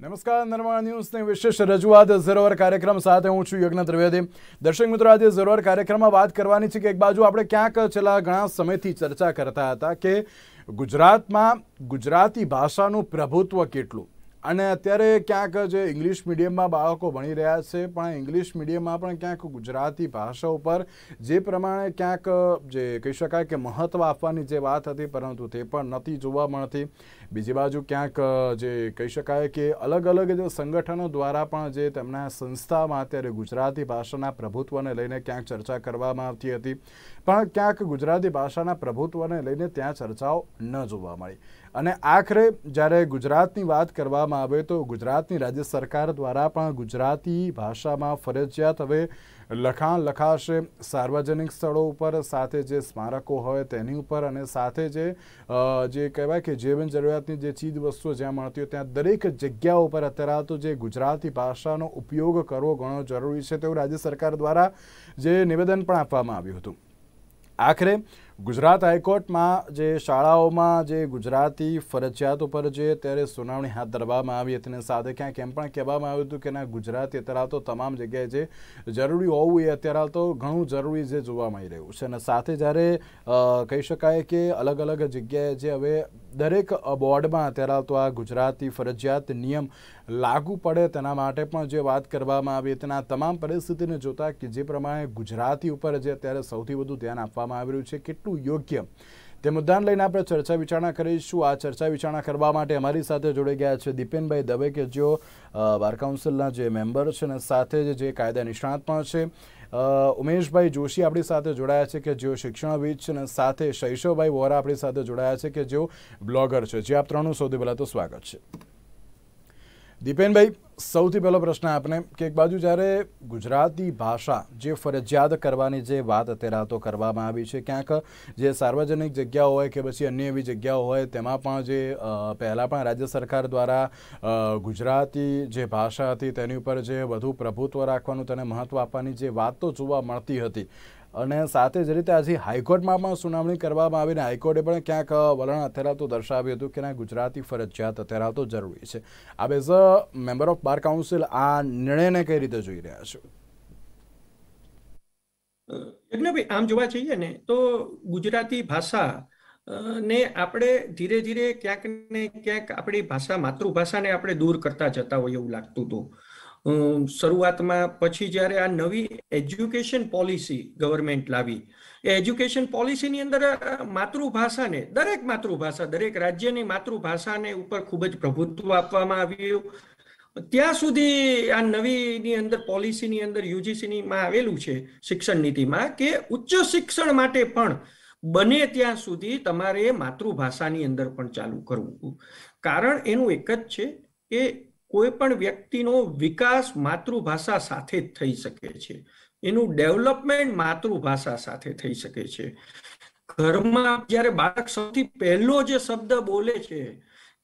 નમસ્કાર, નર્મદા ન્યૂઝની વિશેષ રજૂઆત ઝીરોઅવર કાર્યક્રમ સાથે હું છું યજ્ઞ ત્રિવેદી। દર્શક મિત્રો, આજે ઝીરોઅવર કાર્યક્રમમાં વાત કરવાની છે કે એક બાજુ આપણે ક્યાંક છેલ્લા ઘણા સમયથી ચર્ચા કરતા હતા કે ગુજરાતમાં ગુજરાતી ભાષાનું પ્રભુત્વ કેટલું, અને અત્યારે ક્યાંક જે ઇંગ્લિશ મીડિયમમાં બાળકો ભણી રહ્યા છે પણ ઇંગ્લિશ મીડિયમમાં પણ ક્યાંક ગુજરાતી ભાષા ઉપર જે પ્રમાણે ક્યાંક જે કહી શકાય કે મહત્ત્વ આપવાની જે વાત હતી પરંતુ તે પણ નથી જોવા મળતી। બીજી બાજુ ક્યાંક જે કહી શકાય કે અલગ અલગ જે સંગઠનો દ્વારા પણ જે તેમના સંસ્થામાં અત્યારે ગુજરાતી ભાષાના પ્રભુત્વને લઈને ક્યાંક ચર્ચા કરવામાં આવતી હતી, પણ ક્યાંક ગુજરાતી ભાષાના પ્રભુત્વને લઈને ત્યાં ચર્ચાઓ ન જોવા મળી। અને આખરે જ્યારે ગુજરાતની વાત કરવામાં આવે તો ગુજરાતની રાજ્ય સરકાર દ્વારા પણ ગુજરાતી ભાષામાં ફરજિયાત હવે લખાણ લખાશે સાર્વજનિક સ્થળો ઉપર, સાથે જે સ્મારકો હોય તેની ઉપર, અને સાથે જે કહેવાય કે જીવન જરૂરિયાતની જે ચીજ વસ્તુઓ જ્યાં મળતી હોય ત્યાં દરેક જગ્યાઓ ઉપર અત્યારે તો જે ગુજરાતી ભાષાનો ઉપયોગ કરવો ઘણો જરૂરી છે તેવું રાજ્ય સરકાર દ્વારા જે નિવેદન પણ આપવામાં આવ્યું હતું। આખરે ગુજરાત હાઈકોર્ટમાં જે શાળાઓમાં જે ગુજરાતી ફરજિયાત ઉપર જે અત્યારે સુનાવણી હાથ ધરવામાં આવી હતી અને સાથે ક્યાંક એમ પણ કહેવામાં આવ્યું હતું કે ના, ગુજરાતી અત્યારે તો તમામ જગ્યાએ જે જરૂરી હોવું એ અત્યારે તો ઘણું જરૂરી જે જોવા મળી રહ્યું છે। અને સાથે જ્યારે કહી શકાય કે અલગ અલગ જગ્યાએ જે હવે દરેક બોર્ડમાં અત્યારે તો આ ગુજરાતી ફરજિયાત નિયમ લાગુ પડે તેના માટે પણ જે વાત કરવામાં આવી તેના તમામ પરિસ્થિતિને જોતા કે જે પ્રમાણે ગુજરાતી ઉપર જે અત્યારે સૌથી વધુ ધ્યાન આપવામાં આવી રહ્યું છે કેટલું યોગ્ય તે મુદ્દાને લઈને આપણે ચર્ચા વિચારણા કરીશું। આ ચર્ચા વિચારણા કરવા માટે અમારી સાથે જોડાઈ ગયા છે દીપેનભાઈ દવે કે જેઓ બાર કાઉન્સિલના જે મેમ્બર છે અને સાથે જે કાયદા નિષ્ણાત પણ છે, ઉમેશભાઈ જોશી આપણી સાથે જોડાયા છે કે જેઓ શિક્ષણવિદ છે, અને સાથે શૈશવભાઈ વોરા આપણી સાથે જોડાયા છે કે જેઓ બ્લોગર છે। જે આપ ત્રણનું સૌથી પહેલાં તો સ્વાગત છે। દીપેનભાઈ, સૌથી પહેલો પ્રશ્ન આપને કે એક બાજુ જ્યારે ગુજરાતી ભાષા જે ફરજિયાત કરવાની જે વાત અત્યારે તો કરવામાં આવી છે, ક્યાંક જે સાર્વજનિક જગ્યાઓ હોય કે પછી અન્ય એવી જગ્યાઓ હોય તેમાં પણ જે પહેલાં પણ રાજ્ય સરકાર દ્વારા ગુજરાતી જે ભાષા હતી તેની ઉપર જે વધુ પ્રભુત્વ રાખવાનું, તેને મહત્ત્વ આપવાની જે વાત તો જોવા મળતી હતી, અને સાથે જ રીતે આજે હાઈકોર્ટમાં પણ સુનાવણી કરવામાં આવીને હાઈકોર્ટે પણ ક્યાંક વલણ અત્યારે તો દર્શાવ્યું હતું કે ના, ગુજરાતી ફરજિયાત અત્યારે તો જરૂરી છે। આપ as a member of bar council આ નિર્ણયને કઈ રીતે જોઈ રહ્યા છો? યજ્ઞભાઈ, આમ જોવા જઈએ ને તો ગુજરાતી ભાષા ને આપણે ધીરે ધીરે ક્યાંક ને ક્યાંક આપણી ભાષા માતૃભાષાને આપણે દૂર કરતા જતા હોય એવું લાગતું હતું શરૂઆતમાં। પછી જ્યારે આ નવી એજ્યુકેશન પોલિસી ગવર્મેન્ટ લાવી, એ એજ્યુકેશન પોલિસીની અંદર માતૃભાષાને, દરેક માતૃભાષા, દરેક રાજ્યની માતૃભાષાને ઉપર ખૂબ જ પ્રભુત્વ આપવામાં આવ્યું। ત્યાં સુધી આ નવીની અંદર પોલિસીની અંદર યુજીસીમાં આવેલું છે શિક્ષણ નીતિમાં કે ઉચ્ચ શિક્ષણ માટે પણ બને ત્યાં સુધી તમારે માતૃભાષાની અંદર પણ ચાલુ કરવું। કારણ એનું એક જ છે કે કોઈ પણ વ્યક્તિનો વિકાસ માતૃભાષા સાથે જ થઈ શકે છે, એનું ડેવલપમેન્ટ માતૃભાષા સાથે થઈ શકે છે। ઘરમાં જ્યારે બાળક સૌથી પહેલો જે શબ્દ બોલે છે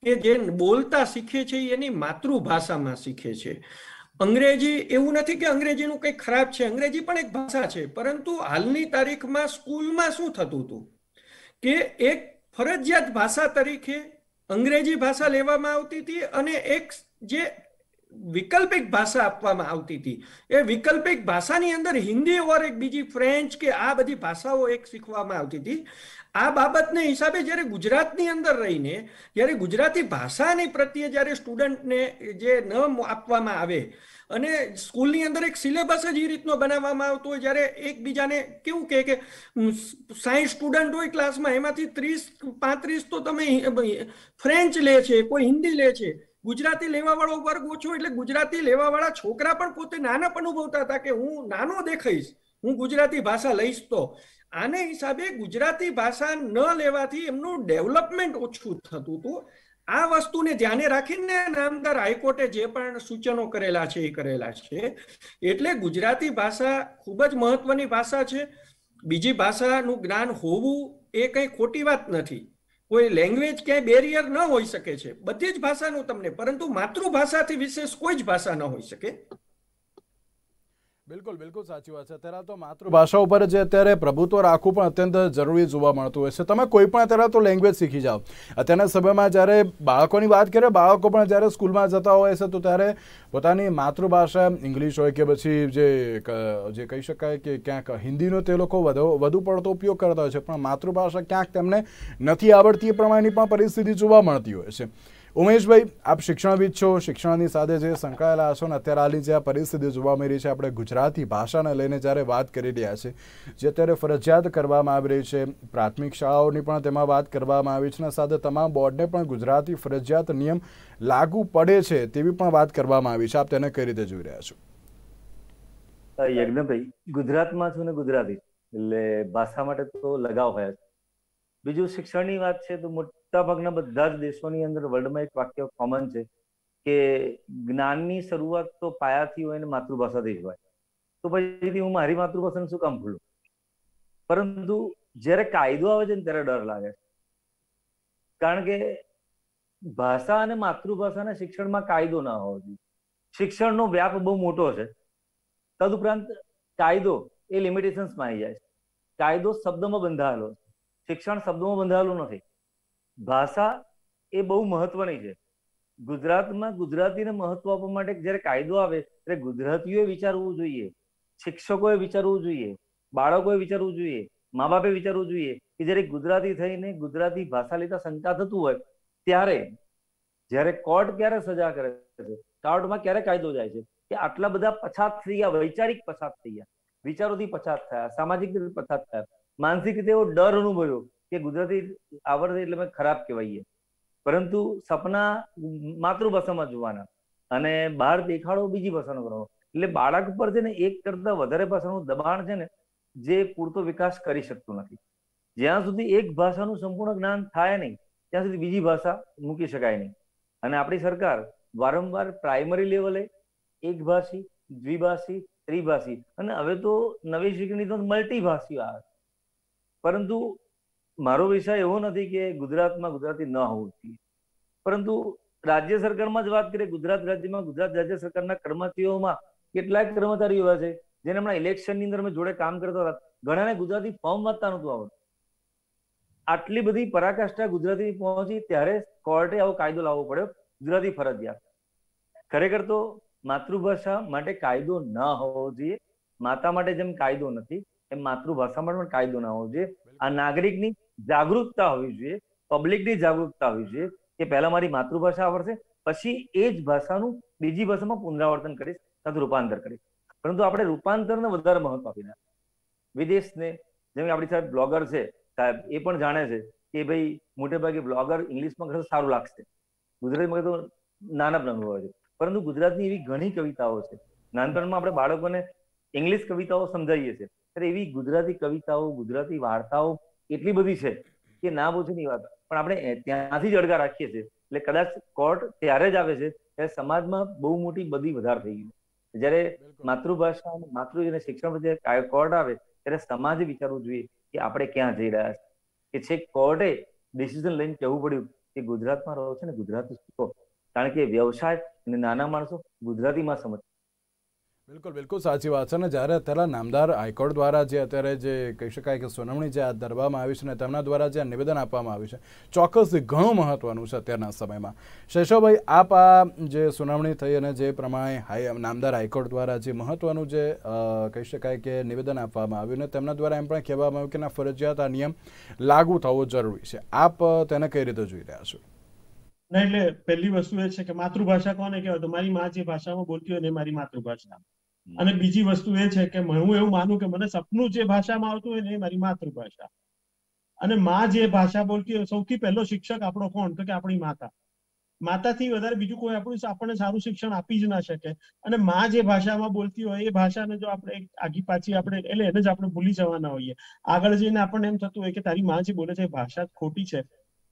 કે જે બોલતા શીખે છે એની માતૃભાષામાં શીખે છે। અંગ્રેજી, એવું નથી કે અંગ્રેજીનું કંઈ ખરાબ છે, અંગ્રેજી પણ એક ભાષા છે, પરંતુ હાલની તારીખમાં સ્કૂલમાં શું થતું હતું કે એક ફરજિયાત ભાષા તરીકે અંગ્રેજી ભાષા લેવામાં આવતી હતી અને એક જે વૈકલ્પિક ભાષા આપવામાં આવતી હતી, એ વૈકલ્પિક ભાષાની અંદર હિન્દી ઓર એક બીજી ફ્રેન્ચ કે આ બધી ભાષાઓ એક શીખવામાં આવતી હતી। આ બાબતને હિસાબે જ્યારે ગુજરાતની અંદર રહીને જ્યારે ગુજરાતી ભાષાની પ્રત્યે જ્યારે સ્ટુડન્ટને જે ન આપવામાં આવે અને સ્કૂલની અંદર એક સિલેબસ જ એ રીતનો બનાવવામાં આવતો હોય, જ્યારે એકબીજાને કેવું કે 60 સ્ટુડન્ટ હોય ક્લાસમાં, એમાંથી 30-35 તો તમે ફ્રેન્ચ લે છે, કોઈ હિન્દી લે છે, ગુજરાતી લેવાવાળો વર્ગ ઓછો, એટલે ગુજરાતી લેવાવાળા છોકરા પણ પોતે નાના પણ અનુભવતા હતા કે હું નાનો દેખાઈશ, હું ગુજરાતી ભાષા લઈશ। તો આને હિસાબે ગુજરાતી ભાષા ન લેવાથી એમનું ડેવલપમેન્ટ ઓછું થતું હતું। આ વસ્તુને ધ્યાને રાખીને નામદાર હાઈકોર્ટે જે પણ સૂચનો કરેલા છે એ કરેલા છે। એટલે ગુજરાતી ભાષા ખૂબ જ મહત્વની ભાષા છે। બીજી ભાષાનું જ્ઞાન હોવું એ કંઈ ખોટી વાત નથી, કોઈ લેંગ્વેજ ક્યાંય બેરિયર ન હોઈ શકે છે, બધી જ ભાષાનું તમને, પરંતુ માતૃભાષાથી વિશેષ કોઈ જ ભાષા ન હોઈ શકે। બિલકુલ બિલકુલ સાચી વાત છે. અત્યારે તો માતૃભાષા ઉપર જે અત્યારે પ્રભુત્વ રાખવું પણ અત્યંત જરૂરી જોવા મળતું હોય છે. તમે કોઈ પણ અત્યારે તો લેંગ્વેજ શીખી જાઓ. અત્યારના સમયમાં જ્યારે બાળકોની વાત કરીએ, બાળકો પણ જ્યારે સ્કૂલમાં જતા હોય છે તો ત્યારે પોતાની માતૃભાષા ઇંગ્લિશ હોય કે પછી જે કહી શકાય કે ક્યાંક હિન્દીનો તે લોકો વધુ પડતો ઉપયોગ કરતા હોય છે, પણ માતૃભાષા ક્યાંક તેમને નથી આવડતી એ પ્રમાણેની પણ પરિસ્થિતિ જોવા મળતી હોય છે. ઉમેશભાઈ, આપ શિક્ષણવિદ છો, શિક્ષણની સાથે જે સંકળાયેલા છો ને અત્યારે હાલની જે આ પરિસ્થિતિ જોવા મળી રહી છે, આપણે ગુજરાતી ભાષાને લઈને જ્યારે વાત કરી રહ્યા છે, જે અત્યારે ફરજિયાત કરવામાં આવી રહી છે, પ્રાથમિક શાળાઓની પણ તેમાં વાત કરવામાં આવી છે, અને સાથે તમામ બોર્ડને પણ ગુજરાતી ફરજિયાત નિયમ લાગુ પડે છે તેવી પણ વાત કરવામાં આવી છે. આપ તેને કઈ રીતે જોઈ રહ્યા છો? યજ્ઞભાઈ, ગુજરાતમાં છું ને ગુજરાતી એટલે ભાષા માટે તો લગાવ હોય છે. બીજું શિક્ષણની વાત છે તો મોટાભાગના બધા જ દેશોની અંદર વર્લ્ડમાં એક વાક્ય કોમન છે કે જ્ઞાનની શરૂઆત તો પાયાથી હોય ને માતૃભાષાથી જ હોય. તો પછી હું મારી માતૃભાષાને શું કામ ભૂલું? પરંતુ જ્યારે કાયદો આવે છે ને ત્યારે ડર લાગે છે. કારણ કે ભાષા અને માતૃભાષાના શિક્ષણમાં કાયદો ના હોવો જોઈએ. શિક્ષણનો વ્યાપ બહુ મોટો છે. તદુપરાંત કાયદો એ લિમિટેશન્સમાં આવી જાય છે. કાયદો શબ્દમાં બંધાયેલો છે, શિક્ષણ શબ્દોમાં બંધાયેલું નથી. ભાષા એ બહુ મહત્વની છે. ગુજરાતમાં ગુજરાતીને મહત્વ આપવા માટે જયારે કાયદો આવે ત્યારે ગુજરાતીઓએ વિચારવું જોઈએ, શિક્ષકોએ વિચારવું જોઈએ, બાળકોએ વિચારવું જોઈએ, મા બાપે વિચારવું જોઈએ કે જયારે ગુજરાતી થઈને ગુજરાતી ભાષા લેતા શંકા થતું હોય ત્યારે જયારે કોર્ટ ક્યારે સજા કરે છે, કોર્ટમાં ક્યારે કાયદો જાય છે કે આટલા બધા પછાત થઈ ગયા, વૈચારિક પછાત થઈ ગયા, વિચારોથી પછાત થયા, સામાજિક રીતે પછાત થયા, માનસિક રીતે એવો ડર અનુભવ્યો કે ગુજરાતી આવડે એટલે મેં ખરાબ કહેવાઈએ. પરંતુ સપના માતૃભાષામાં જોવાના અને બહાર દેખાડો બીજી ભાષાનો કરવાનો. એટલે બાળક પર છે ને એક કરતા વધારે ભાષાનું દબાણ છે ને જે પૂરતો વિકાસ કરી શકતું નથી. જ્યાં સુધી એક ભાષાનું સંપૂર્ણ જ્ઞાન થાય નહીં ત્યાં સુધી બીજી ભાષા મૂકી શકાય નહીં. અને આપણી સરકાર વારંવાર પ્રાઇમરી લેવલે એકભાષી, દ્વિભાષી, ત્રિભાષી અને હવે તો નવી શિક્ષણની તો મલ્ટીભાષી આવે. પરંતુ મારો વિષય એવો નથી કે ગુજરાતમાં ગુજરાતી ન હોવું જોઈએ. પરંતુ રાજ્ય સરકારમાં જ વાત કરીએ, ગુજરાત રાજ્યમાં ગુજરાત રાજ્ય સરકારના કર્મચારીઓમાં કેટલાક કર્મચારીઓ એવા છે જેને હમણાં ઇલેક્શનની અંદર મેં જોડે કામ કરતા હતા, ઘણાને ગુજરાતી ફોર્મ વાંચતા નહોતું આવડતું. આટલી બધી પરાકાષ્ઠા ગુજરાતી પહોંચી ત્યારે કોર્ટે આવો કાયદો લાવવો પડ્યો, ગુજરાતી ફરજિયાત. ખરેખર તો માતૃભાષા માટે કાયદો ન હોવો જોઈએ. માતા માટે જેમ કાયદો નથી એમ માતૃભાષા માટે પણ કાયદો ના હોવો જોઈએ. આ નાગરિકની જાગૃતતા હોવી જોઈએ, પબ્લિકની જાગૃતતા હોવી જોઈએ કે પહેલા મારી માતૃભાષા આવડશે પછી એ જ ભાષાનું બીજી ભાષામાં પુનરાવર્તન કરીશ અથવા રૂપાંતર કરીશ. પરંતુ આપણે રૂપાંતરને વધારે મહત્વ આપી રહ્યા. વિદેશને જેમ આપણી સાથે બ્લોગર છે સાહેબ, એ પણ જાણે છે કે ભાઈ મોટે ભાગે બ્લોગર ઇંગ્લિશમાં કરતા સારું લાગશે, ગુજરાતીમાં તો નાના અનુભવ છે. પરંતુ ગુજરાતની એવી ઘણી કવિતાઓ છે, નાનપણમાં આપણે બાળકોને ઇંગ્લિશ કવિતાઓ સમજાવીએ છીએ ત્યારે એવી ગુજરાતી કવિતાઓ, ગુજરાતી વાર્તાઓ એટલી બધી છે કે ના પૂછવાની વાત. પણ આપણે ત્યાંથી જ અડગા રાખીએ છીએ. એટલે કદાચ કોર્ટ ત્યારે જ આવે છે ત્યારે સમાજમાં બહુ મોટી બધી વધાર થઈ ગઈ. જયારે માતૃભાષા અને માતૃ શિક્ષણ વચ્ચે કોર્ટ આવે ત્યારે સમાજે વિચારવું જોઈએ કે આપણે ક્યાં જઈ રહ્યા છીએ. કે છેક કોર્ટે ડિસિઝન લઈને કહેવું પડ્યું કે ગુજરાતમાં રહો છો ને ગુજરાતી શીખો, કારણ કે વ્યવસાય અને નાના માણસો ગુજરાતીમાં સમજ. બિલકુલ બિલકુલ સાચી વાત છે. અને જ્યારે અત્યારે નામદાર હાઈકોર્ટ દ્વારા જે અત્યારે જે કહી શકાય કે સુનાવણી જે હાથ ધરવામાં આવી છે ને તેમના દ્વારા જે નિવેદન આપવામાં આવ્યું છે ચોક્કસ ઘણું મહત્વનું છે અત્યારના સમયમાં. શૈશવભાઈ, આપ આ જે સુનાવણી થઈ અને જે પ્રમાણે નામદાર હાઈકોર્ટ દ્વારા જે મહત્વનું જે કહી શકાય કે નિવેદન આપવામાં આવ્યું ને તેમના દ્વારા એમ પણ કહેવામાં આવ્યું કે ના ફરજિયાત આ નિયમ લાગુ થવો જરૂરી છે. આપ તેને કઈ રીતે જોઈ રહ્યા છો? ના, એટલે પહેલી વસ્તુ એ છે કે માતૃભાષા કોને કહેવાય? તો મારી માં જે ભાષામાં બોલતી હોય ને મારી માતૃભાષા. અને બીજી વસ્તુ એ છે કે હું એવું માનું કે મને સપનું જે ભાષામાં આવતું હોય ને એ મારી માતૃભાષા. અને માં જે ભાષા બોલતી હોય, સૌથી પહેલો શિક્ષક આપણો કોણ? તો કે આપણી માતા. માતાથી વધારે બીજું કોઈ આપણને સારું શિક્ષણ આપી જ ના શકે. અને માં જે ભાષામાં બોલતી હોય એ ભાષાને જો આપણે આગી પાછી આપણે એટલે એને જ આપણે ભૂલી જવાના હોઈએ. આગળ જઈને આપણને એમ થતું હોય કે તારી માં જે બોલે છે એ ભાષા ખોટી છે.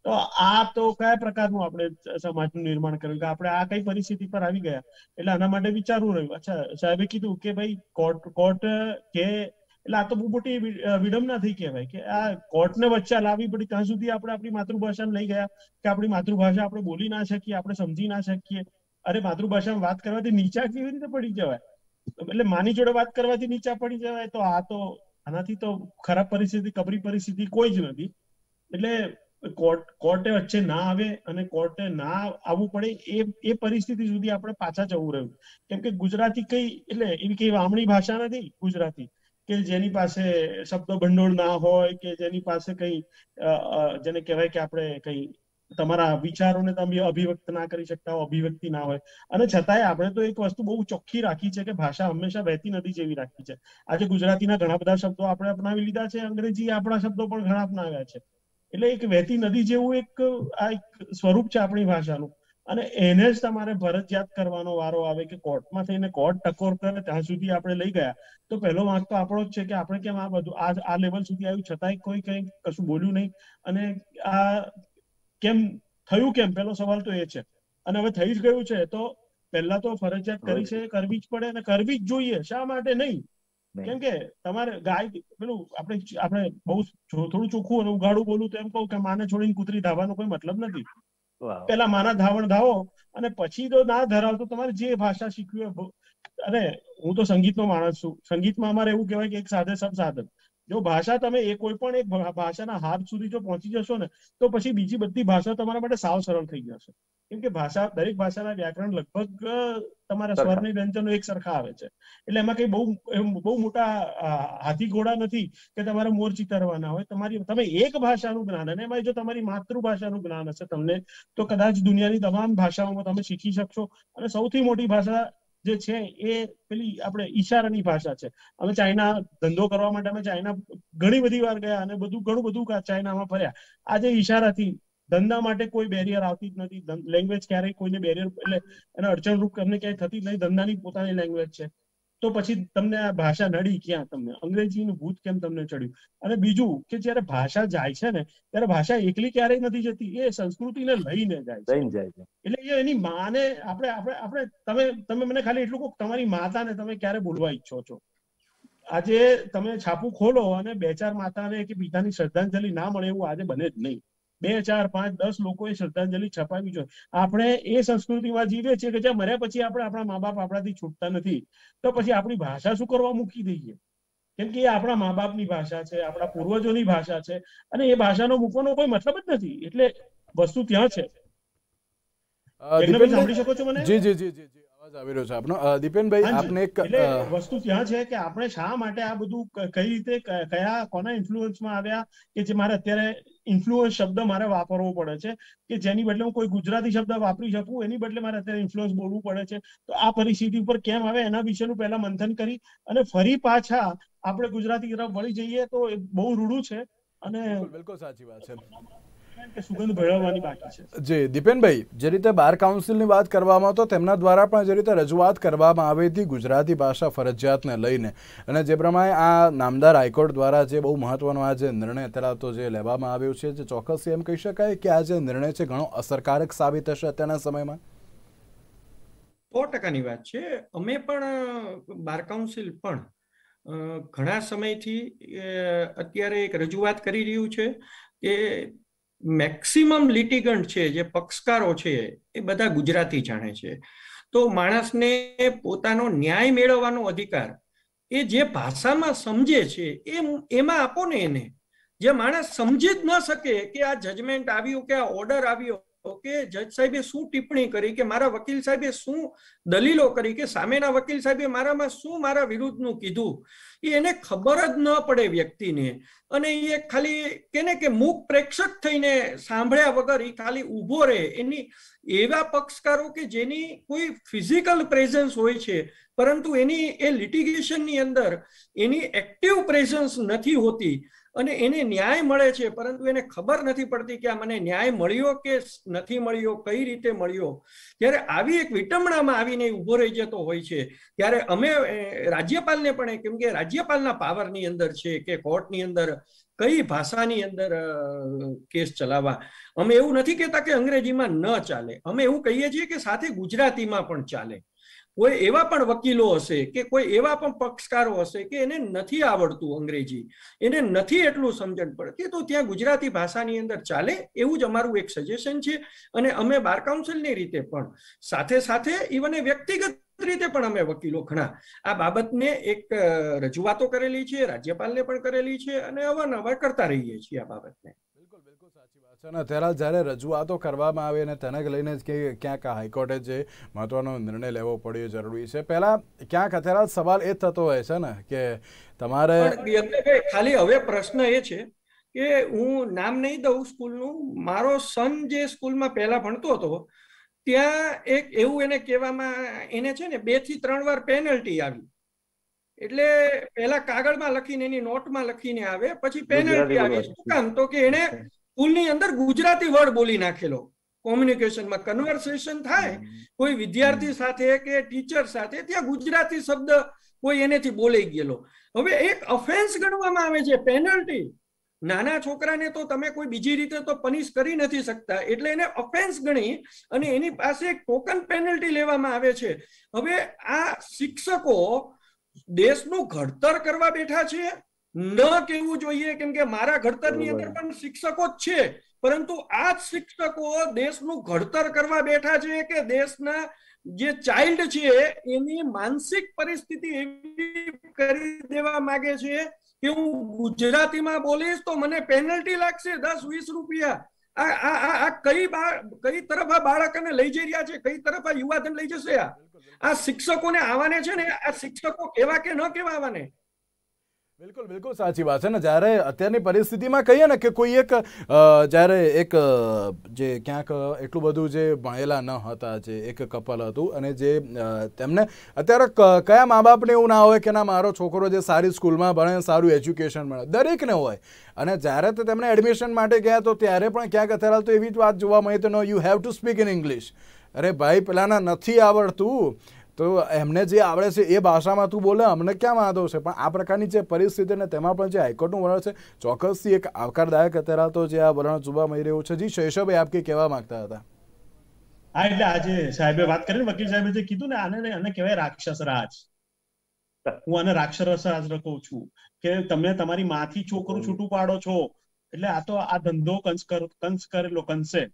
તો આ તો કયા પ્રકારનું આપણે સમાજનું નિર્માણ કર્યું કે આપણે આ કઈ પરિસ્થિતિ પર આવી ગયા? એટલે આના માટે વિચારવું રહ્યું. અચ્છા, સાહેબે કીધું કે ભાઈ કોર્ટ કે એટલે આ તો બહુ મોટી વિડંબના થઈ કહેવાય કે આ કોર્ટને વચ્ચે લાવવી પડી ત્યાં સુધી આપણે આપણી માતૃભાષાને લઈ ગયા કે આપણી માતૃભાષા આપણે બોલી ના શકીએ, આપણે સમજી ના શકીએ. અરે માતૃભાષામાં વાત કરવાથી નીચા કેવી રીતે પડી જવાય? એટલે માની જોડે વાત કરવાથી નીચા પડી જવાય તો આ તો આનાથી તો ખરાબ પરિસ્થિતિ, કપરી પરિસ્થિતિ કોઈ જ નથી. એટલે કોર્ટે વચ્ચે ના આવે અને કોર્ટે ના આવવું પડે એ પરિસ્થિતિ સુધી આપણે પાછા જવું રહ્યું. કેમ કે ગુજરાતી કઈ એટલે એવી કઈ વામણી ભાષા નથી ગુજરાતી કે જેની પાસે શબ્દ ભંડોળ ના હોય, કે જેની પાસે કઈ જેને કહેવાય કે આપણે કઈ તમારા વિચારોને તમે અભિવ્યક્ત ના કરી શકતા હો, અભિવ્યક્તિ ના હોય. અને છતાંય આપણે તો એક વસ્તુ બહુ ચોખ્ખી રાખી છે કે ભાષા હંમેશા વહેતી નદી જેવી રાખી છે. આજે ગુજરાતીના ઘણા બધા શબ્દો આપણે અપનાવી લીધા છે, અંગ્રેજી આપણા શબ્દો પણ ઘણા અપનાવ્યા છે. એટલે એક વહેતી નદી જેવું એક સ્વરૂપ છે આપણી ભાષાનું. અને એને જ તમારે ફરજિયાત કરવાનો વારો આવે કે કોર્ટમાં થઈને કોર્ટ ટકોર કરે ત્યાં સુધી આપણે લઈ ગયા તો પહેલો વાંક તો આપણો જ છે કે આપણે કેમ આ બધું આ લેવલ સુધી આવ્યું છતાંય કોઈ કઈ કશું બોલ્યું નહીં. અને આ કેમ થયું કેમ, પેલો સવાલ તો એ છે. અને હવે થઈ જ ગયું છે તો પહેલા તો ફરજિયાત કરી છે, કરવી જ પડે અને કરવી જ જોઈએ. શા માટે નહીં? કેમ કે તમારે ગાય પેલું આપણે બહુ થોડું ચોખ્ખું અને ઉઘાડું બોલું તો એમ કહું કે માને છોડીને કૂતરી ધાવાનો કોઈ મતલબ નથી. પેલા માના ધાવણ ધાવો અને પછી તો ના ધરાવ તો તમારે જે ભાષા શીખવી હોય. અને હું તો સંગીતનો માણસ છું. સંગીતમાં અમારે એવું કહેવાય કે એક સાધે સબ સાધન. જો ભાષા તમે કોઈ પણ એક ભાષાના હાથ સુધી જો પહોંચી જશો ને તો પછી બીજી બધી ભાષા તમારા માટે સાવ સરળ થઈ જશે. કેમ કે દરેક ભાષાના વ્યાકરણ લગભગ તમારા સ્વરની વ્યંજનો એક સરખા આવે છે. એટલે એમાં કઈ બહુ મોટા હાથી ઘોડા નથી કે તમારે મોર ચિતરવાના હોય. તમે એક ભાષાનું જ્ઞાન, અને એમાં જો તમારી માતૃભાષાનું જ્ઞાન હશે તમને તો કદાચ દુનિયાની તમામ ભાષાઓમાં તમે શીખી શકશો. અને સૌથી મોટી ભાષા જે છે એ પેલી આપણે ઈશારાની ભાષા છે. અમે ચાઇના ધંધો કરવા માટે અમે ચાઇના ઘણી બધી વાર ગયા અને ઘણું બધું ચાઇનામાં ફર્યા. આજે ઈશારાથી ધંધા માટે કોઈ બેરિયર આવતી જ નથી. લેંગ્વેજ ક્યારેય કોઈને બેરિયર એટલે એને અડચણરૂપ તમને ક્યાંય થતી જ નહીં. ધંધાની પોતાની લેંગ્વેજ છે. તો પછી તમને આ ભાષા નડી ક્યાં? તમને અંગ્રેજીનું ભૂત કેમ તમને ચડ્યું? અને બીજું કે જયારે ભાષા જાય છે ને ત્યારે ભાષા એકલી ક્યારેય નથી જતી, એ સંસ્કૃતિને લઈને જાય છે. એટલે એની માને આપણે તમે મને ખાલી એટલું કહો, તમારી માતાને તમે ક્યારે બોલવા ઈચ્છો છો? આજે તમે છાપું ખોલો અને 2-4 માતાને કે પિતાની શ્રદ્ધાંજલિ ના મળે એવું આજે બને જ નહીં. 2, 4, 5, 10 લોકોએ શ્રદ્ધાંજલિ છપાવી જોઈએ. આપણે એ સંસ્કૃતિમાં જીવીએ છીએ કે જ્યાં મર્યા પછી આપણે આપણા મા બાપ આપણાથી છૂટતા નથી. તો પછી આપણી ભાષા શું કરવા મૂકી દઈએ? કેમ કે એ આપણા મા બાપની ભાષા છે, આપણા પૂર્વજોની ભાષા છે, અને એ ભાષાનો મૂકવાનો કોઈ મતલબ જ નથી. એટલે વસ્તુ ત્યાં છે. સાંભળી શકો છો મને? જી અવાજ આવી રહ્યો છે આપનો. દીપેનભાઈ, આપને એક વસ્તુ ત્યાં છે કે આપણે શા માટે આ બધું કઈ રીતે કોના ઇન્ફ્લુઅન્સમાં આવ્યા કે જે મારે અત્યારે ઇન્ફ્લુઅન્સ શબ્દ મારે વાપરવો પડે છે કે જેની બદલે હું કોઈ ગુજરાતી શબ્દ વાપરી શકું એની બદલે મારે અત્યારે ઇન્ફ્લુઅન્સ બોલવું પડે છે. તો આ પરિસ્થિતિ ઉપર કેમ આવે એના વિશેનું પહેલા મંથન કરી અને ફરી પાછા આપણે ગુજરાતી તરફ વળી જઈએ તો એ બહુ રૂડું છે. અને બિલકુલ સાચી વાત છે. સુગંધ ભેળવવાની બાકી છે. જી દીપેનભાઈ, જે રીતે બાર કાઉન્સિલની વાત કરવામાં તો તેમના દ્વારા પણ જે રીતે રજૂઆત કરવામાં આવી હતી ગુજરાતી ભાષા ફરજિયાતને લઈને, અને જે પ્રમાણે આ નામદાર હાઈકોર્ટ દ્વારા જે બહુ મહત્વનો આ જે નિર્ણય અત્યારે તો જે લેવામાં આવ્યો છે, જે ચોક્કસ એમ કહી શકાય કે આ જે નિર્ણય છે ઘણો અસરકારક સાબિત થશે અત્યારના સમયમાં. 100%ની વાત છે. અમે પણ બાર કાઉન્સિલ પણ ઘણા સમયથી અત્યારે એક રજૂઆત કરી રહ્યું છે કે મેક્સિમમ લિટિગન્ટ છે, જે પક્ષકારો છે, એ બધા ગુજરાતી જાણે છે. તો માણસને પોતાનો ન્યાય મેળવવાનો અધિકાર એ જે ભાષામાં સમજે છે એમાં આપો ને. એને જે માણસ સમજી જ ન શકે કે આ જજમેન્ટ આવ્યું કે આ ઓર્ડર આવ્યો કે જજ સાહેબે શું ટિપ્પણી કરી, કે મારા વકીલ સાહેબે શું દલીલો કરી, કે સામેના વકીલ સાહેબે મારામાં શું મારા વિરુદ્ધનું કીધું, એને ખબર જ ન પડે વ્યક્તિને. અને એ ખાલી કેને કે મૂક પ્રેક્ષક થઈને સાંભળ્યા વગર એ ખાલી ઊભો રહે. એની એવા પક્ષકારો કે જેની કોઈ ફિઝિકલ પ્રેઝન્સ હોય છે પરંતુ એની એ લિટિગેશનની અંદર એની એક્ટિવ પ્રેઝન્સ નથી હોતી અને એને ન્યાય મળે છે પરંતુ એને ખબર નથી પડતી કે આ મને ન્યાય મળ્યો કે નથી મળ્યો, કઈ રીતે મળ્યો. ત્યારે આવી એક વિટંબણામાં આવીને ઊભો રહી જતો હોય છે. ત્યારે અમે રાજ્યપાલને પણ, કેમ કે રાજ્યપાલના પાવરની અંદર છે કે કોર્ટની અંદર કઈ ભાષાની અંદર કેસ ચલાવવા. અમે એવું નથી કહેતા કે અંગ્રેજીમાં ન ચાલે, અમે એવું કહીએ છીએ કે સાથે ગુજરાતીમાં પણ ચાલે. કોઈ એવા પણ વકીલો હશે કે કોઈ એવા પણ પક્ષકારો હશે કે એને નથી આવડતું અંગ્રેજી, એને નથી એટલું સમજણ પડતી, તો ત્યાં ગુજરાતી ભાષાની અંદર ચાલે. એવું જ અમારું એક સજેશન છે. અને અમે બાર કાઉન્સિલની રીતે પણ સાથે સાથે ઇવન વ્યક્તિગત રીતે પણ અમે વકીલો ઘણા આ બાબતને એક રજૂઆતો કરેલી છે, રાજ્યપાલને પણ કરેલી છે અને અવારનવાર કરતા રહીએ છીએ આ બાબતને. બિલકુલ બિલકુલ સાચી વાત છે. અને અત્યારે જ્યારે રજૂઆતો કરવામાં આવે અને તેને લઈને જ કે ક્યાંક હાઈકોર્ટે જે મહત્વનો નિર્ણય લેવો પડ્યો જરૂરી છે, પહેલા ક્યાંક અત્યારે સવાલ એ થતો હોય છે ને કે તમારે ખાલી હવે પ્રશ્ન એ છે કે હું નામ નહીં દઉં સ્કૂલનું, મારો સન જે સ્કૂલમાં પહેલા ભણતો હતો ત્યાં એક એવું એને કહેવામાં એને છે ને 2 થી 3 વાર પેનલ્ટી આવી. એટલે પહેલા કાગળમાં લખીને એની નોટમાં લખીને આવે, પછી પેનલ્ટી આવી. શું કામ? તો કે એને સ્કૂલની અંદર ગુજરાતી વર્ડ બોલી નાખેલો. કોમ્યુનિકેશનમાં કન્વર્સેશન થાય કોઈ વિદ્યાર્થી સાથે કે ટીચર સાથે, ત્યાં ગુજરાતી શબ્દ કોઈ એનેથી બોલાઈ ગયેલો. હવે એક ઓફેન્સ ગણવામાં આવે છે પેનલ્ટી. નાના છોકરાને તો તમે કોઈ બીજી રીતે તો પનિશ કરી નથી શકતા, એટલે એને ઓફેન્સ ગણી અને એની પાસે એક ટોકન પેનલ્ટી લેવામાં આવે છે. હવે આ શિક્ષકો દેશનું ઘડતર કરવા બેઠા છે ન કહેવું જોઈએ, કેમ કે મારા ઘડતરની અંદર પણ શિક્ષકો જ છે, પરંતુ આ જ શિક્ષકો દેશનું ઘડતર કરવા બેઠા છે કે દેશના જે ચાઇલ્ડ છે એની માનસિક પરિસ્થિતિ એવી કરી દેવા માંગે છે કે હું ગુજરાતીમાં બોલીશ તો મને પેનલ્ટી લાગશે 10-20 રૂપિયા. આ કઈ તરફ આ બાળકોને લઈ જઈ રહ્યા છે, કઈ તરફ આ યુવાધન લઈ જશે? આ શિક્ષકોને આવવાને છે ને, આ શિક્ષકો કેવા કે ન કેવા આવવાને? બિલકુલ બિલકુલ સાચી વાત છે ને. જ્યારે અત્યારની પરિસ્થિતિમાં કહીએ ને કે કોઈ એક જ્યારે એક જે ક્યાંક એટલું બધું જે ભણેલા ન હતા, જે એક કપલ હતું અને જે તેમને અત્યારે કયા મા બાપને એવું ના હોય કે ના મારો છોકરો જે સારી સ્કૂલમાં ભણે, સારું એજ્યુકેશન મળે, દરેકને હોય. અને જ્યારે તો તેમને એડમિશન માટે ગયા તો ત્યારે પણ ક્યાંક અત્યારે તો એવી જ વાત જોવા મળી તો no you have to speak in English. અરે ભાઈ પેલાના નથી આવડતું તો એમને જે આવડે છે એ ભાષામાં તું બોલે, અમને ક્યાં વાંધો છે? પણ આ પ્રકારની જે પરિસ્થિતિ ને તેમાં પણ જે હાઈકોર્ટનું વલણ છે ચોક્કસથી એક આવકારદાયક અત્યારે તો જે આ વલણ જોવા મળી રહ્યું છે. જી શૈશવભાઈ, આપ કે કહેવા માંગતા હતા? હા, એટલે આજે સાહેબે વાત કરી, વકીલ સાહેબે જે કીધું ને, આને કહેવાય રાક્ષસ રાજ. હું આને રાક્ષસ રાજ કહું છું કે તમે તમારી માંથી છોકરું છૂટું પાડો છો. એટલે આ તો આ ધંધો કંસ કરેલો કંસે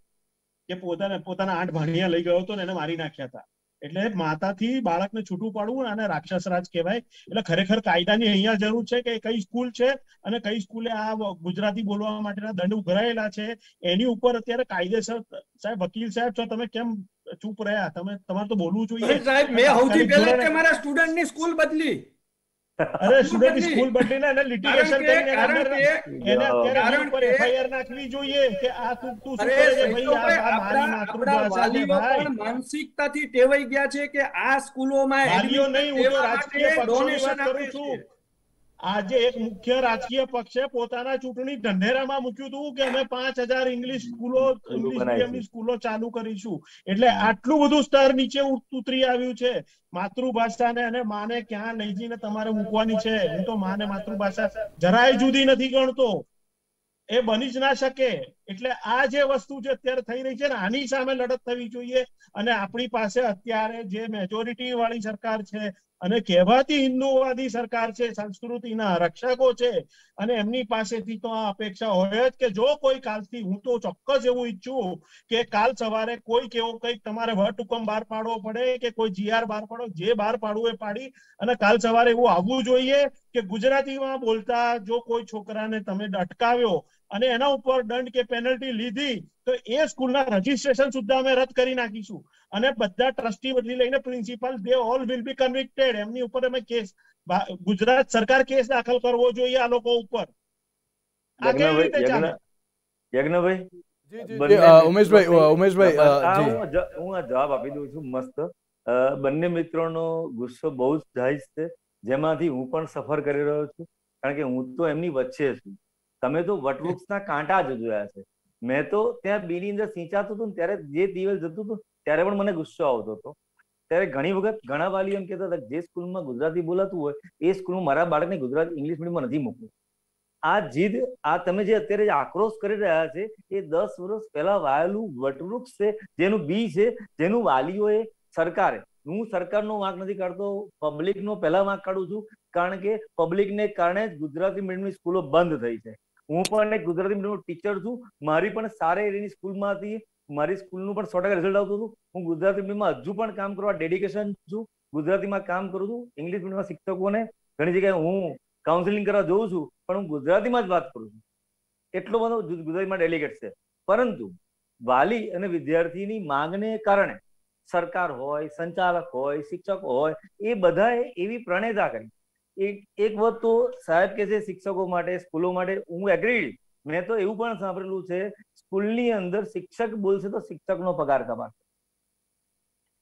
કે પોતાના 8 ભાણિયા લઈ ગયો હતો ને એને મારી નાખ્યા હતા. એટલે માતાથી બાળકને છૂટું પાડવું અને રાક્ષસ રાજ કહેવાય. એટલે ખરેખર કાયદાની અહીંયા જરૂર છે કે કઈ સ્કૂલ છે અને કઈ સ્કૂલે આ ગુજરાતી બોલવા માટેના દંડ ઉઘરાયેલા છે, એની ઉપર અત્યારે કાયદેસર. સાહેબ વકીલ સાહેબ છો, તમે કેમ ચૂપ રહ્યા? તમારે તો બોલવું જોઈએ સાહેબ. મેં સૌથી પહેલા તમારા સ્ટુડન્ટની સ્કૂલ બદલી. અરે સ્ટુડન્ટની સ્કૂલ બદલીને એને લિટિગેશન કરીને એને અત્યારે ઉપર એફઆઈઆર નાખવી જોઈએ કે આ તું શું કરે છે ભાઈ? આ મારી માતૃભાષા છે ભાઈ. માનસિકતાથી ટેવાઈ ગયા છે કે આ સ્કૂલોમાં વાલીઓ નહીં, હું તો રાજકીય પક્ષોની વાત કરું છું. આજે એક મુખ્ય રાજકીય પક્ષે પોતાના ચૂંટણી ઢંઢેરામાં મૂક્યું હતું કે અમે 5000 ઇંગ્લિશ મીડિયમની સ્કૂલો ચાલુ કરીશું. એટલે આટલું બધું સ્તર નીચે ઉતરી આવ્યું છે. માતૃભાષાને અને માને ક્યાં લઈ જઈને તમારે મૂકવાની છે? હું તો માને માતૃભાષા જરાય જુદી નથી ગણતો. એ બની જ ના શકે. એટલે આ જે વસ્તુ જે અત્યારે થઈ રહી છે ને, આની સામે લડત થવી જોઈએ. અને આપણી પાસે અત્યારે જે મેજોરિટી વાળી સરકાર છે અને કહેવાતી હિન્દુવાદી સરકાર છે, સંસ્કૃતિના રક્ષકો છે, અને એમની પાસેથી તો આ અપેક્ષા હોય જ કે જો કોઈ કાલથી, હું તો ચોક્કસ એવું ઈચ્છું કે કાલ સવારે કોઈ કેવો કંઈક તમારે વટહુકમ બહાર પાડવો પડે કે કોઈ જીઆર બહાર પાડો, જે બહાર પાડવું એ પાડી અને કાલ સવારે એવું આવવું જોઈએ કે ગુજરાતીમાં બોલતા જો કોઈ છોકરાને તમે અટકાવ્યો અને એના ઉપર દંડ કે પેનલ્ટી લીધી તો એ સ્કૂલના રજીસ્ટ્રેશન સુદ્ધા અમે રદ કરી નાખીશું. અને બધા ટ્રસ્ટી બદલી લઈને principal, they all will be કન્વિક્ટેડ. એમની ઉપર અમે કેસ, ગુજરાત સરકાર કેસ દાખલ કરવો જોઈએ આ લોકો ઉપર. આ કેવી રીતે ચાલે? યજ્ઞભાઈ, ઉમેશભાઈ હું આ જવાબ આપી દઉં છું મસ્ત. બંને મિત્રોનો ગુસ્સો બહુ જ જાયઝ છે, જેમાંથી હું પણ સફર કરી રહ્યો છું, કારણ કે હું તો એમની વચ્ચે છું. તમે તો વટવૃક્ષના કાંટા જ જોયા છે. મેં તો ત્યાં બીની અંદર સિંચાતું હતું ત્યારે જે દિવેલ જતું હતું ત્યારે પણ મને ગુસ્સો આવતો હતો. ત્યારે ઘણી વખત ઘણા વાલીઓ એમ કહેતા હતા જે સ્કૂલમાં ગુજરાતી બોલાતું હોય એ સ્કૂલમાં મારા બાળકને ગુજરાતી ઇંગ્લિશ મીડિયમમાં નથી મૂકવું. આ જીદ, આ તમે જે અત્યારે આક્રોશ કરી રહ્યા છે એ 10 વર્ષ પહેલા વાયેલું વટવૃક્ષ છે, જેનું બી છે, જેનું વાલીઓએ, સરકારે, હું સરકારનો વાંક નથી કાઢતો, પબ્લિકનો પહેલા વાંક કાઢું છું, કારણ કે પબ્લિકને કારણે જ ગુજરાતી મીડિયમની સ્કૂલો બંધ થઈ છે. હું પણ એક ગુજરાતી મીડિયમનો ટીચર છું. મારી પણ સારી એની સ્કૂલમાં હતી, મારી સ્કૂલનું પણ 100% રિઝલ્ટ આવતું હતું. હું ગુજરાતી મીડિયમમાં હજુ પણ કામ કરવા ડેડિકેશન છું. ગુજરાતીમાં કામ કરું છું, ઇંગ્લિશ મીડિયમમાં શિક્ષકોને ઘણી જગ્યાએ હું કાઉન્સિલિંગ કરવા જોઉં છું, પણ હું ગુજરાતીમાં જ વાત કરું છું. એટલો બધો ગુજરાતીમાં ડેલિગેટ છે. પરંતુ વાલી અને વિદ્યાર્થીની માંગને કારણે સરકાર હોય, સંચાલક હોય, શિક્ષક હોય, એ બધાએ એવી પ્રણેતા કરી. એક વખત તો સાહેબ કે છે શિક્ષકો માટે, સ્કૂલો માટે, હું એગ્રીડ. મેં તો એવું પણ સાંભળેલું છે, સ્કૂલની અંદર શિક્ષક બોલશે તો શિક્ષકનો પગાર કમાશે.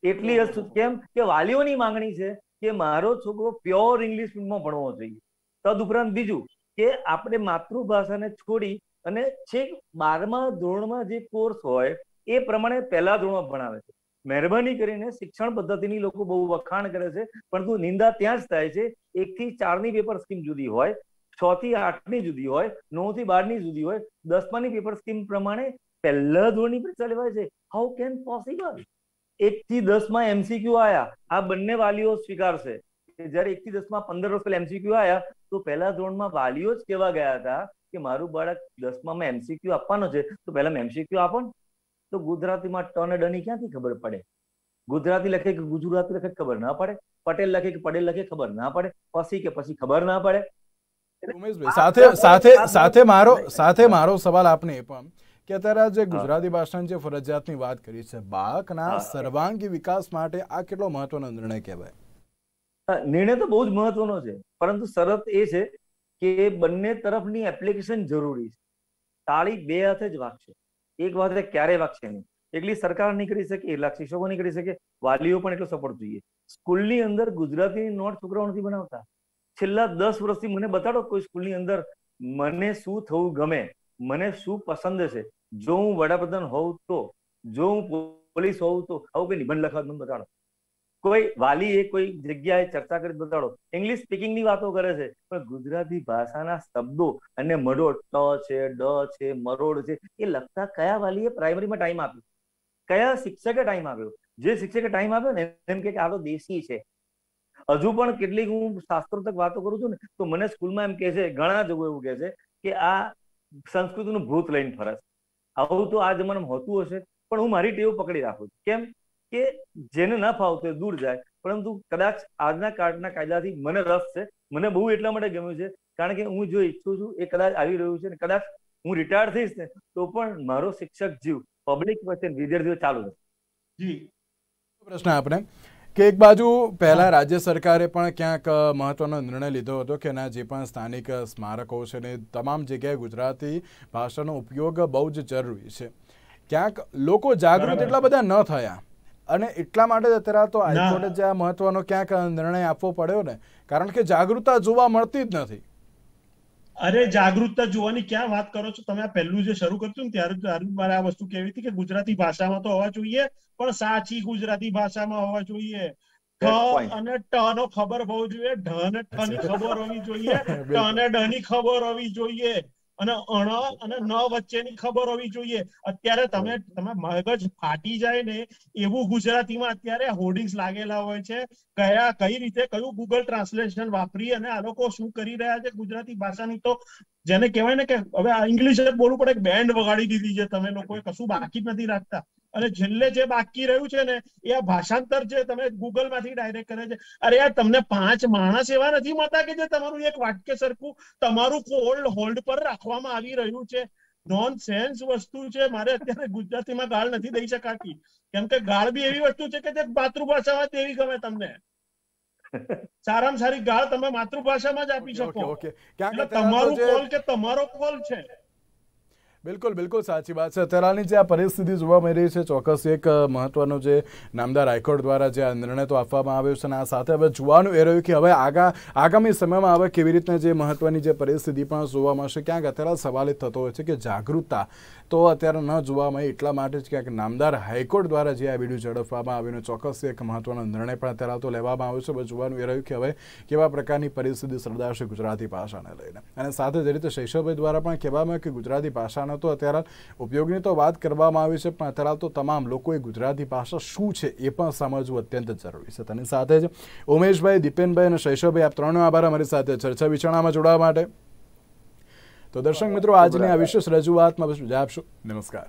એટલી હદ સુધી. કેમ કે વાલીઓની માંગણી છે કે મારો છોકરો પ્યોર ઇંગ્લિશ મીડિયમમાં ભણવો જોઈએ. તદુપરાંત બીજું કે આપણે માતૃભાષાને છોડી અને છેક 12મા ધોરણમાં જે કોર્સ હોય એ પ્રમાણે પહેલા ધોરણમાં ભણાવે છે. મહેરબાની કરીને શિક્ષણ પદ્ધતિની લોકો બહુ વખાણ કરે છે, પરંતુ નિંદા ત્યાં જ થાય છે. 1 થી 4ની પેપર સ્કીમ જુદી હોય, 6 થી 8ની જુદી હોય, 9 થી 12ની જુદી હોય, 10માની પેપર સ્કીમ પ્રમાણે પહેલા ધોરણની પરીક્ષા લેવાય છે. How can possible? 1 થી 10માં MCQ આયા, આ બંને વાલીઓ સ્વીકારશે. જયારે 1 થી 10માં 15 વર્ષ પહેલા MCQ આયા તો પહેલા ધોરણમાં વાલીઓ જ કહેવા ગયા હતા કે મારું બાળક 10માં MCQ આપવાનો છે તો પહેલા MCQ આપો ને. તો ગુજરાતીમાં ટ અને ડ ની ક્યાંથી ખબર પડે? ગુજરાતી લખે કે ગુજરાતી લખે ખબર ના પડે, પટેલ લખે કે પટેલ લખે ખબર ના પડે, પછી કે પછી ખબર ના પડે. ઉમેશભાઈ, સાથે મારો સવાલ આપને એ પણ કે અત્યારે જે ગુજરાતી ભાષાની જે ફરજિયાતની વાત કરી છે, બાળકના સર્વાંગી વિકાસ માટે આ કેટલો મહત્વનો નિર્ણય કહેવાય? નિર્ણય તો બહુ જ મહત્વનો છે, પરંતુ શરત એ છે કે બંને તરફની એપ્લિકેશન જરૂરી છે. તાળી બે હાથે જ વાગશે, એક હાથે ક્યારેય વાગશે નહીં. એટલી સરકાર નહીં કરી શકે, એટલા શિક્ષકો નહીં કરી શકે, વાલીઓ પણ એટલો સપોર્ટ જોઈએ. સ્કૂલની અંદર ગુજરાતીની નોટ છોકરાઓ નથી બનાવતા. છેલ્લા 10 વર્ષથી મને બતાડો કોઈ સ્કૂલની અંદર મને શું થવું ગમે, મને શું પસંદ છે, જો હું વડાપ્રધાન હોઉં તો, જો હું પોલીસ હોઉં તો, આવું કઈ નિબંધ લખવા મને બતાડો. કોઈ વાલીએ કોઈ જગ્યાએ ચર્ચા કરી બતાડો. ઇંગ્લિશ સ્પીકિંગની વાતો કરે છે, પણ ગુજરાતી ભાષાના શબ્દો અને મરોડ, ટ છે, ડ છે, મરોડ છે, એ લખતા કયા વાલીએ પ્રાઇમરીમાં ટાઈમ આપ્યો? કયા શિક્ષકે ટાઈમ આપ્યો? જે શિક્ષકે ટાઈમ આપ્યો ને એમ કે આ તો દેશી છે. હજુ પણ કેટલીક હું શાસ્ત્રોક્ત વાતો કરું છું ને તો મને સ્કૂલમાં એમ કે છે, ઘણા લોકો એવું કે છે કે આ સંસ્કૃતનું ભૂત લઈને ફરસ. આવું તો આ જમાનામાં હોતું હશે, પણ હું મારી ટેવ પકડી રાખું છું. કેમ કે જેને ન ફાવતું દૂર જાય, પરંતુ કદાચ આજના કાયદાથી મને રસ છે. મને બહુ એટલા માટે ગમ્યું છે કારણ કે હું જો ઈચ્છું છું એ કદાચ આવી રહ્યું છે, ને કદાચ હું રિટાયર થઈશ ને તો પણ મારો શિક્ષક જીવ પબ્લિક વચ્ચે વિદ્યાર્થીઓ ચાલુ છે. પ્રશ્ન આપણે કે એક બાજુ પહેલા રાજ્ય સરકારે પણ ક્યાંક મહત્વનો નિર્ણય લીધો હતો કે ના જે પણ સ્થાનિક સ્મારકો છે ને તમામ જગ્યાએ ગુજરાતી ભાષાનો ઉપયોગ બહુ જ જરૂરી છે. ક્યાંક લોકો જાગૃત એટલા બધા ન થયા અને એટલા માટે અત્યારે તો હાઈકોર્ટે જે આ મહત્વનો ક્યાંક નિર્ણય આપવો પડ્યો ને, કારણ કે જાગૃતતા જોવા મળતી જ નથી. અરે જાગૃતતા જોવાની ક્યાં વાત કરો છો તમે? આ પહેલું જે શરૂ કરતું ને ત્યારે મારે આ વસ્તુ કહેવી હતી કે ગુજરાતી ભાષામાં તો હોવા જોઈએ, પણ સાચી ગુજરાતી ભાષામાં હોવા જોઈએ. ઠ અને ટ નો ખબર હોવો જોઈએ, ઢ અને ઠ ની ખબર હોવી જોઈએ, ટ અને ડ ની ખબર હોવી જોઈએ, અને અણ અને ન વચ્ચેની ખબર હોવી જોઈએ. અત્યારે તમે મગજ ફાટી જાય ને એવું ગુજરાતીમાં અત્યારે હોર્ડિંગ્સ લાગેલા હોય છે. કઈ રીતે કયું ગૂગલ ટ્રાન્સલેશન વાપરી અને આ લોકો શું કરી રહ્યા છે ગુજરાતી ભાષાની, તો જેને કહેવાય ને કે હવે આ ઇંગ્લિશ જ બોલવું પડે, બેન્ડ વગાડી દીધી છે તમે લોકોએ, કશું બાકી જ નથી રાખતા. અને છેલ્લે જે બાકી રહ્યું છે ને એ આ ભાષાંતર જે તમે ગૂગલ માંથી ડાયરેક્ટ કરે છે. અરે યાર, તમને 5 માણસ એવા નથી મળતા કે જે તમારું એક વાક્ય સરખું તમારું હોલ્ડ પર રાખવામાં આવી રહ્યું છે. નોન સેન્સ વસ્તુ છે. મારે અત્યારે ગુજરાતીમાં ગાળ નથી દઈ શકાતી, કેમ કે ગાળ બી એવી વસ્તુ છે કે જે માતૃભાષામાં દેવી ગમે તમને. સારામાં સારી ગાળ તમે માતૃભાષામાં જ આપી શકો. એટલે તમારું કોલ કે તમારો કોલ છે. બિલકુલ બિલકુલ સાચી વાત છે. અત્યારની જે આ પરિસ્થિતિ જોવા મળી રહી છે, ચોક્કસ એક મહત્વનો જે નામદાર હાઈકોર્ટ દ્વારા જે આ નિર્ણય તો આપવામાં આવ્યો છે, અને આ સાથે હવે જોવાનું એ રહ્યું કે હવે આગામી સમયમાં હવે કેવી રીતના જે મહત્વની જે પરિસ્થિતિ પણ જોવા મળશે. ક્યાંક અત્યારે સવાલ થતો હોય છે કે જાગૃતતા તો અત્યારે ન જોવા મળે, એટલા માટે જ ક્યાંક નામદાર હાઈકોર્ટ દ્વારા જે આ વિડીયો ઝડપવામાં આવ્યો, ચોક્કસ એક મહત્વનો નિર્ણય પણ અત્યારે તો લેવામાં આવ્યો છે. હવે જોવાનું એ રહ્યું કે હવે કેવા પ્રકારની પરિસ્થિતિ સર્જાશે ગુજરાતી ભાષાને લઈને. અને સાથે જ રીતે શૈશવભાઈ દ્વારા પણ કહેવામાં કે ગુજરાતી ભાષાનો તો અત્યારે ઉપયોગની તો વાત કરવામાં આવી છે, પણ અત્યારે તો તમામ લોકોએ ગુજરાતી ભાષા શું છે એ પણ સમજવું અત્યંત જરૂરી છે. તેની સાથે જ ઉમેશભાઈ, દીપેનભાઈ અને શૈશવભાઈ, આપ ત્રણનો આભાર અમારી સાથે ચર્ચા વિચારણામાં જોડાવા માટે. તો દર્શક મિત્રો, આજની આ વિશેષ રજૂઆતમાં બસ રજા આપશો. નમસ્કાર.